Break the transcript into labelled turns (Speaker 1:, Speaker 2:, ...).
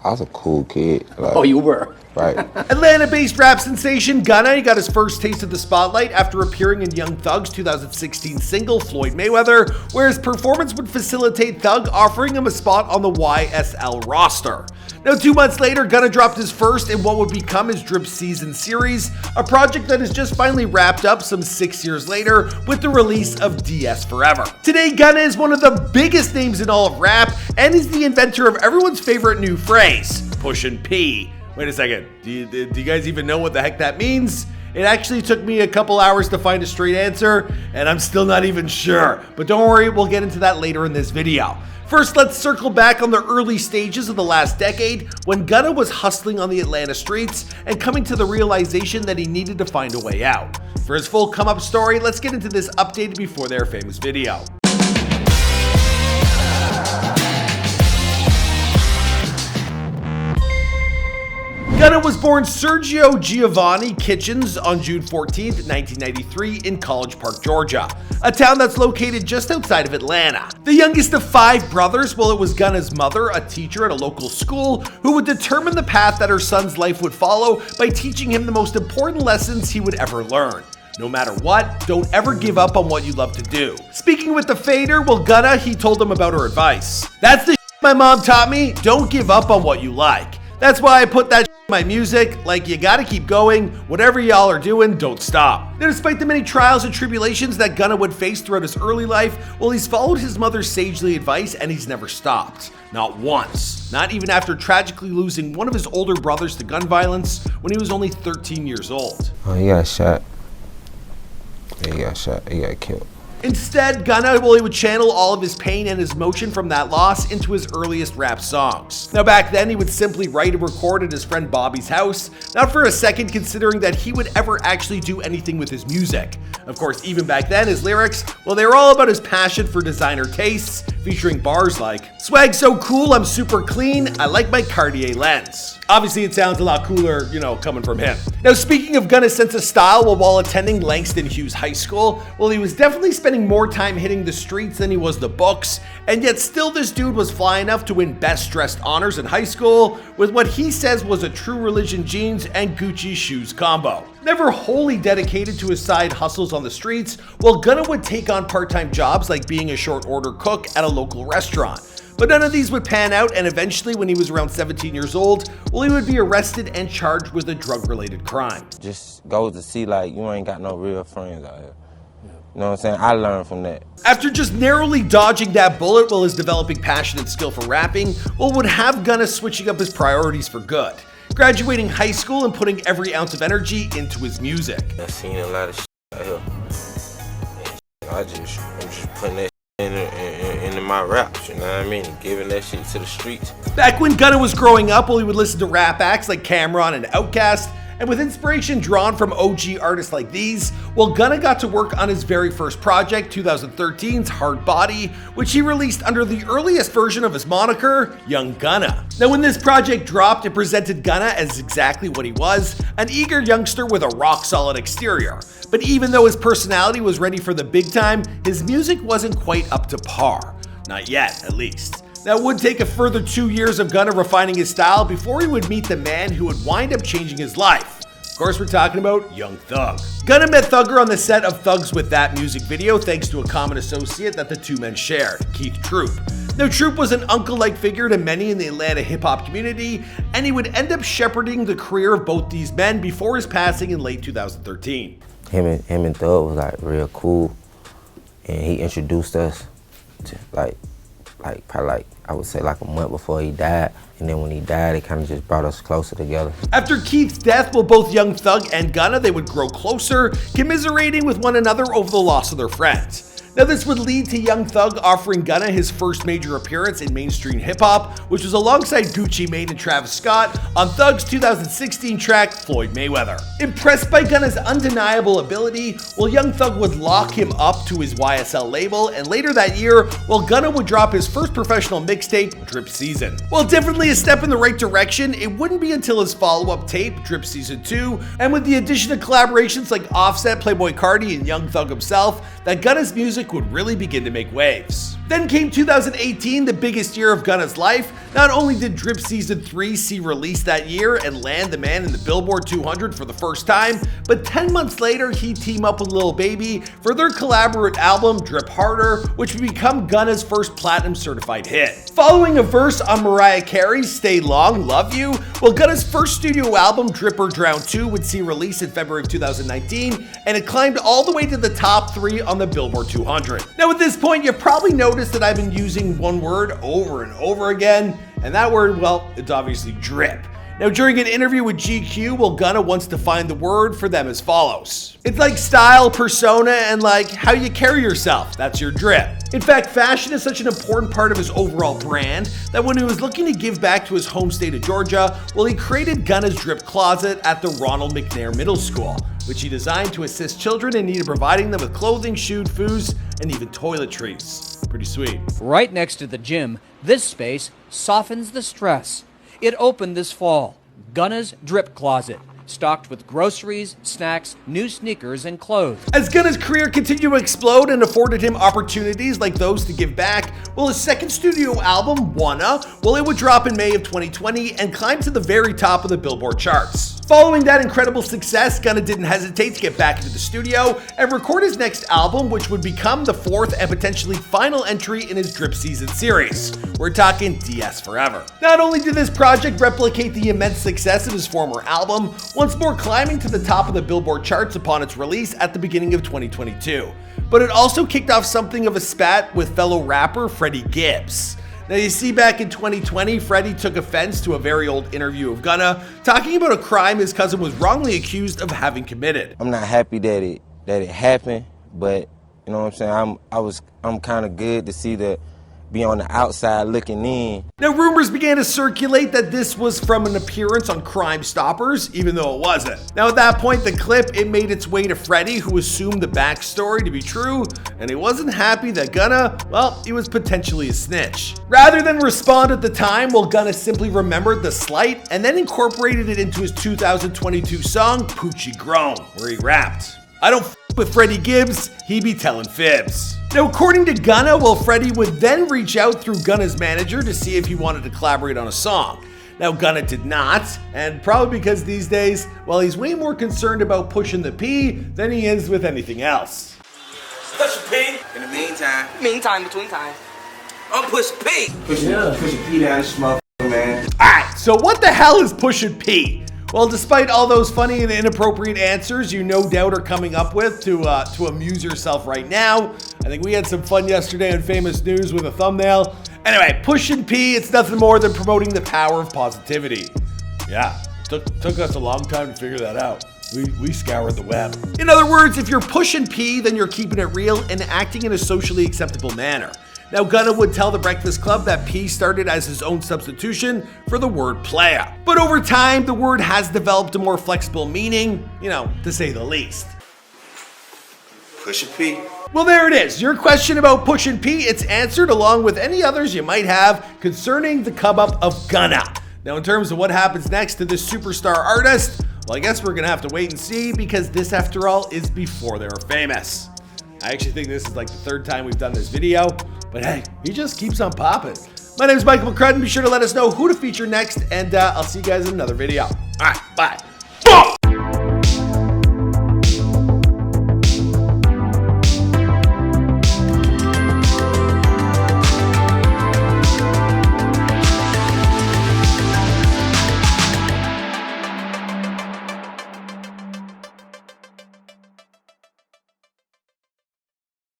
Speaker 1: I was a cool kid. Like,
Speaker 2: Oh, you were?
Speaker 1: right.
Speaker 3: Atlanta-based rap sensation Gunna, he got his first taste of the spotlight after appearing in Young Thug's 2016 single, Floyd Mayweather, where his performance would facilitate Thug offering him a spot on the YSL roster. Now, 2 months later, Gunna dropped his first in what would become his Drip Season series, a project that is just finally wrapped up some 6 years later with the release of DS Forever. Today, Gunna is one of the biggest names in all of rap and is the inventor of everyone's favorite new phrase, Pushin P. Wait a second, do you guys even know what the heck that means? It actually took me a couple hours to find a straight answer, and I'm still not even sure. But don't worry, we'll get into that later in this video. First, let's circle back on the early stages of the last decade when Gunna was hustling on the Atlanta streets and coming to the realization that he needed to find a way out. For his full come-up story, let's get into this updated before their famous video. Gunna was born Sergio Giovanni Kitchens on June 14, 1993 in College Park, Georgia, a town that's located just outside of Atlanta. The youngest of 5 brothers, well, it was Gunna's mother, a teacher at a local school, who would determine the path that her son's life would follow by teaching him the most important lessons he would ever learn. No matter what, don't ever give up on what you love to do. Speaking with the Fader, well, Gunna, he told them about her advice. That's the my mom taught me, don't give up on what you like. That's why I put that in my music, like you gotta keep going, whatever y'all are doing, don't stop. Now, despite the many trials and tribulations that Gunna would face throughout his early life, well, he's followed his mother's sagely advice and he's never stopped. Not once. Not even after tragically losing one of his older brothers to gun violence when he was only 13 years old.
Speaker 1: Oh, he got shot. Yeah, he got shot. He got killed.
Speaker 3: Instead, Gunna, well, he would channel all of his pain and his emotion from that loss into his earliest rap songs. Now, back then, he would simply write and record at his friend Bobby's house, not for a second considering that he would ever actually do anything with his music. Of course, even back then, his lyrics, well, they were all about his passion for designer tastes, featuring bars like, "Swag so cool, I'm super clean, I like my Cartier lens." Obviously, it sounds a lot cooler, coming from him. Now, speaking of Gunna's sense of style, well, while attending Langston Hughes High School, well, he was definitely spending more time hitting the streets than he was the books, and yet still this dude was fly enough to win Best Dressed honors in high school with what he says was a True Religion jeans and Gucci shoes combo. Never wholly dedicated to his side hustles on the streets, well, Gunna would take on part-time jobs like being a short order cook at a local restaurant. But none of these would pan out, and eventually when he was around 17 years old, well, he would be arrested and charged with a drug-related crime.
Speaker 1: Just goes to see, like, you ain't got no real friends out here. You know what I'm saying? I learned from that.
Speaker 3: After just narrowly dodging that bullet while his developing passion and skill for rapping, well, would have Gunna switching up his priorities for good, graduating high school and putting every ounce of energy into his music.
Speaker 1: I've seen a lot of shit out here. And I'm just putting that into my raps, you know what I mean? And giving that shit to the streets.
Speaker 3: Back when Gunna was growing up, well, he would listen to rap acts like Cameron and Outkast, and with inspiration drawn from OG artists like these, well, Gunna got to work on his very first project, 2013's Hard Body, which he released under the earliest version of his moniker, Young Gunna. Now, when this project dropped, it presented Gunna as exactly what he was, an eager youngster with a rock-solid exterior. But even though his personality was ready for the big time, his music wasn't quite up to par. Not yet, at least. Now, it would take a further 2 years of Gunna refining his style before he would meet the man who would wind up changing his life. Of course, we're talking about Young Thug. Gunna met Thugger on the set of Thugs With That music video thanks to a common associate that the two men shared, Keith Troop. Now, Troop was an uncle-like figure to many in the Atlanta hip-hop community, and he would end up shepherding the career of both these men before his passing in late 2013.
Speaker 1: Him and Thug was like real cool, and he introduced us to probably I would say like a month before he died, and then when he died, it kind of just brought us closer together.
Speaker 3: After Keith's death, well, both Young Thug and Gunna, they would grow closer, commiserating with one another over the loss of their friends. Now, this would lead to Young Thug offering Gunna his first major appearance in mainstream hip-hop, which was alongside Gucci Mane and Travis Scott on Thug's 2016 track, Floyd Mayweather. Impressed by Gunna's undeniable ability, well, Young Thug would lock him up to his YSL label, and later that year, well, Gunna would drop his first professional mixtape, Drip Season. While definitely a step in the right direction, it wouldn't be until his follow-up tape, Drip Season 2, and with the addition of collaborations like Offset, Playboi Carti, and Young Thug himself, that Gunna's music would really begin to make waves. Then came 2018, the biggest year of Gunna's life. Not only did Drip Season 3 see release that year and land the man in the Billboard 200 for the first time, but 10 months later he'd team up with Lil Baby for their collaborative album Drip Harder, which would become Gunna's first platinum certified hit. Following a verse on Mariah Carey's Stay Long, Love You, well, Gunna's first studio album Drip or Drown 2 would see release in February of 2019, and it climbed all the way to the top 3 on the Billboard 200. Now at this point, you probably noticed that I've been using one word over and over again, and that word, well, it's obviously drip. Now, during an interview with GQ, well, Gunna once defined the word for them as follows. It's like style, persona, and like how you carry yourself. That's your drip. In fact, fashion is such an important part of his overall brand that when he was looking to give back to his home state of Georgia, well, he created Gunna's Drip Closet at the Ronald McNair Middle School, which he designed to assist children in need of providing them with clothing, shoes, foods, and even toiletries. Pretty sweet.
Speaker 2: Right next to the gym, this space softens the stress. It opened this fall. Gunna's Drip Closet, stocked with groceries, snacks, new sneakers, and clothes.
Speaker 3: As Gunna's career continued to explode and afforded him opportunities like those to give back, well, his second studio album, Wanna, well, it would drop in May of 2020 and climb to the very top of the Billboard charts. Following that incredible success, Gunna didn't hesitate to get back into the studio and record his next album, which would become the fourth and potentially final entry in his Drip Season series. We're talking DS Forever. Not only did this project replicate the immense success of his former album, once more climbing to the top of the Billboard charts upon its release at the beginning of 2022, but it also kicked off something of a spat with fellow rapper Freddie Gibbs. Now, you see, back in 2020, Freddie took offense to a very old interview of Gunna, talking about a crime his cousin was wrongly accused of having committed.
Speaker 1: I'm not happy that it happened, but you know what I'm saying? I'm kind of good to see that, be on the outside looking in.
Speaker 3: Now, rumors began to circulate that this was from an appearance on Crime Stoppers, even though it wasn't. Now, at that point, the clip, it made its way to Freddie, who assumed the backstory to be true, and he wasn't happy that Gunna, well, he was potentially a snitch. Rather than respond at the time, well, Gunna simply remembered the slight and then incorporated it into his 2022 song, Poochie Grown, where he rapped, "I don't f with Freddie Gibbs, he be telling fibs." Now, according to Gunna, well, Freddie would then reach out through Gunna's manager to see if he wanted to collaborate on a song. Now, Gunna did not, and probably because these days, well, he's way more concerned about pushing the P than he is with anything else.
Speaker 4: Pushin P. In the meantime, between time, I'm Pushin P. Pushin P down this motherfucker, man.
Speaker 3: Alright, so what the hell is Pushin P? Well, despite all those funny and inappropriate answers you no doubt are coming up with to amuse yourself right now, I think we had some fun yesterday on Famous News with a thumbnail. Anyway, Pushin P, it's nothing more than promoting the power of positivity. Yeah, took us a long time to figure that out. We scoured the web. In other words, if you're Pushin P, then you're keeping it real and acting in a socially acceptable manner. Now, Gunna would tell The Breakfast Club that P started as his own substitution for the word playa. But over time, the word has developed a more flexible meaning, to say the least.
Speaker 4: Pushin P.
Speaker 3: Well, there it is. Your question about Pushin P, it's answered along with any others you might have concerning the come up of Gunna. Now, in terms of what happens next to this superstar artist, well, I guess we're gonna have to wait and see, because this, after all, is before they were famous. I actually think this is like the third time we've done this video, but hey, he just keeps on popping. My name is Michael McCrudden. Be sure to let us know who to feature next, and I'll see you guys in another video. All right, bye.